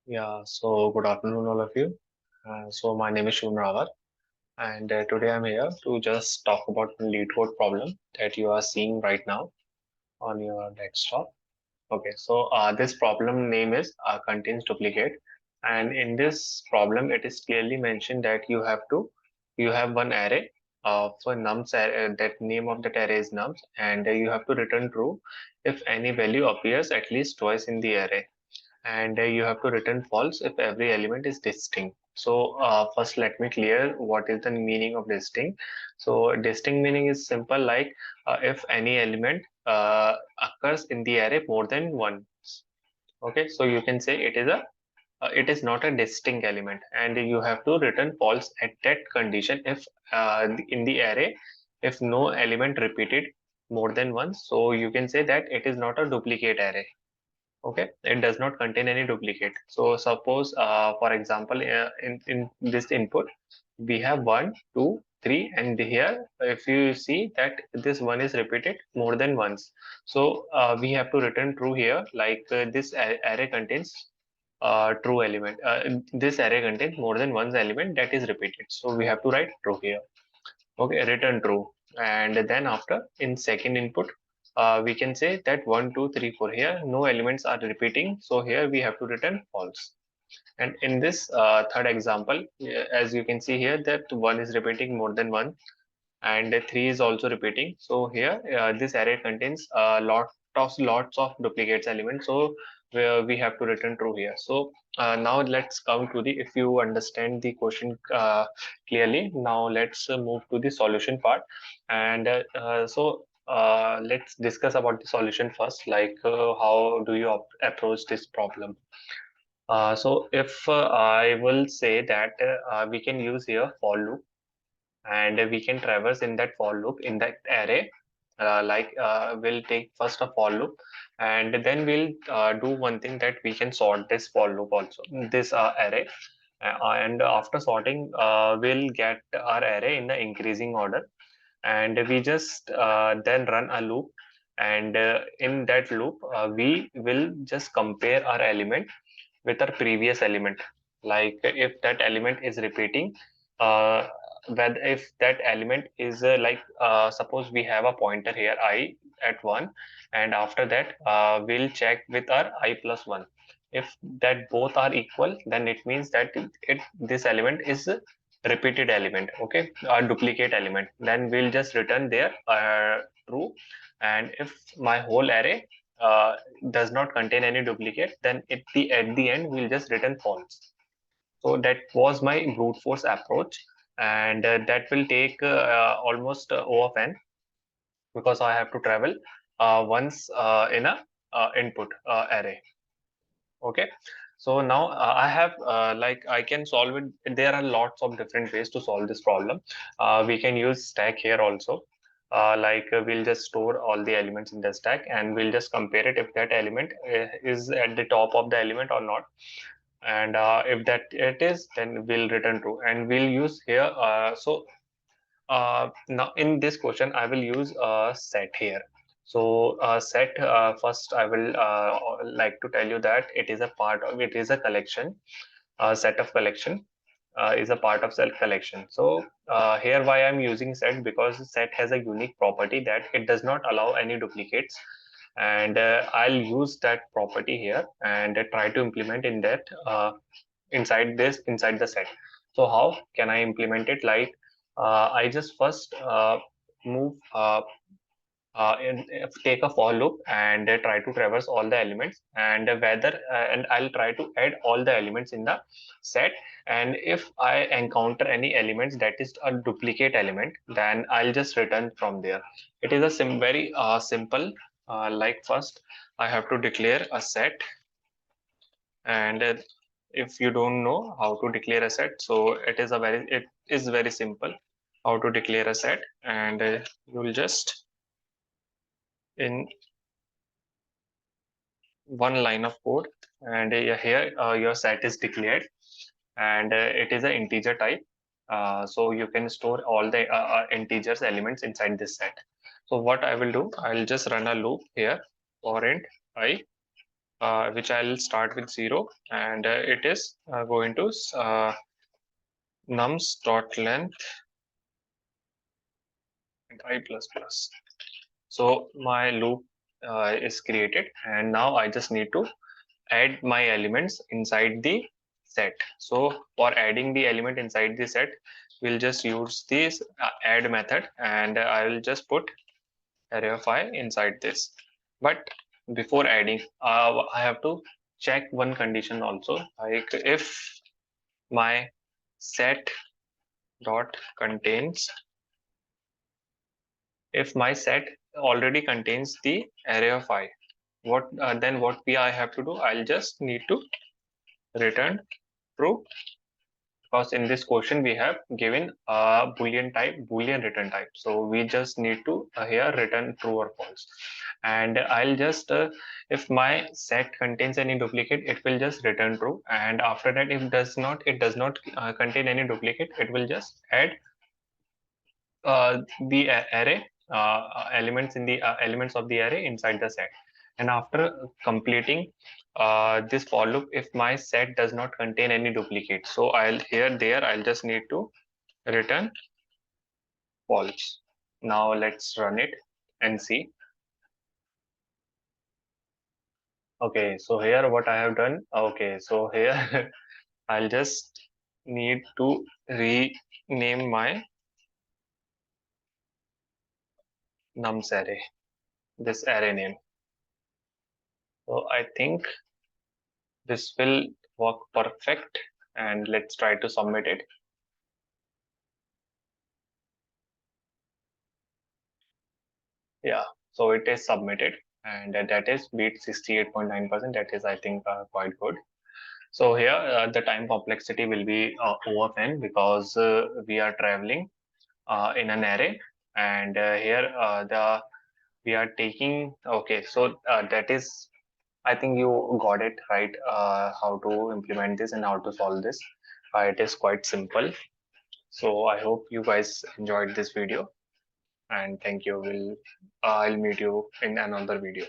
So good afternoon, all of you. So my name is Shubham Rawat, and today I'm here to just talk about the lead code problem that you are seeing right now on your desktop. Okay, so this problem name is contains duplicate, and in this problem, it is clearly mentioned that you have one array for nums array, that name of that array is nums, and you have to return true if any value appears at least twice in the array, and you have to return false if every element is distinct. So first let me clear what is the meaning of distinct. So distinct meaning is simple like if any element occurs in the array more than once. Okay, so you can say it is not a distinct element, and you have to return false at that condition if in the array if no element repeated more than once. So you can say that it is not a duplicate array. Okay, it does not contain any duplicate. So suppose for example in this input we have 1 2 3, and here if you see that this one is repeated more than once, so we have to return true here, like this array contains true element, this array contains more than one element that is repeated, so we have to write true here. Okay, return true. And then after in second input, we can say that 1 2 3 4 here no elements are repeating. So here we have to return false. And in this third example, as you can see here that one is repeating more than one, and three is also repeating. So here this array contains lots of duplicates elements. So we have to return true here. So now let's come to the, if you understand the question clearly, now let's move to the solution part. And let's discuss about the solution first, like how do you approach this problem. So if I will say that we can use here for loop, and we can traverse in that for loop in that array, we'll take first a for loop, and then we'll do one thing, that we can sort this for loop also, this array, and after sorting we'll get our array in the increasing order, and we just then run a loop, and in that loop we will just compare our element with our previous element, like if that element is repeating, uh, whether if that element is suppose we have a pointer here I at 1, and after that we'll check with our I plus 1. If that both are equal, then it means that this element is a repeated element, okay, a duplicate element, then we'll just return there true. And if my whole array does not contain any duplicate, then at the end we'll just return false. So that was my brute force approach, and that will take almost O of n, because I have to travel once in a input array. Okay, so now I have I can solve it. There are lots of different ways to solve this problem. We can use stack here also. We'll just store all the elements in the stack, and we'll just compare it if that element is at the top of the element or not, and if that it is, then we'll return true, and we'll use here now in this question I will use set here. So set, first I will like to tell you that it is a part of, it is a collection, set of collection is a part of self collection. So here why I'm using set, because set has a unique property that it does not allow any duplicates, and I'll use that property here and try to implement in that inside the set. So how can I implement it? Like I just first move take a for loop and try to traverse all the elements, and and I'll try to add all the elements in the set, and if I encounter any elements that is a duplicate element, then I'll just return from there. It is a very simple, like first I have to declare a set, and if you don't know how to declare a set, so it is very simple how to declare a set, and you'll just in one line of code, and here your set is declared, and it is an integer type, so you can store all the integers elements inside this set. So what I will do, I'll just run a loop here for int I, which I'll start with 0, and it is going to nums dot length and I plus plus. So my loop is created, and now I just need to add my elements inside the set. So for adding the element inside the set, we'll just use this add method, and I will just put array of I inside this. But before adding, I have to check one condition also, like if my set dot contains, if my set already contains the array of I, what then what I have to do, I'll just need to return true, because in this question we have given a boolean return type, so we just need to here return true or false. And I'll just if my set contains any duplicate, it will just return true, and after that, if it does not contain any duplicate, it will just add the array elements in the elements of the array inside the set. And after completing this for loop, if my set does not contain any duplicate, so I'll just need to return false. Now let's run it and see. Okay, so here what I have done. Okay, so here I'll just need to rename my nums array, this array name. So I think this will work perfect, and let's try to submit it. Yeah, so it is submitted, and that is beat 68.9%. That is, I think, quite good. So here the time complexity will be O of n, because we are traveling in an array, and here we are taking. Okay, so that is, I think you got it right, how to implement this and how to solve this. It is quite simple. So I hope you guys enjoyed this video, and thank you. I'll meet you in another video.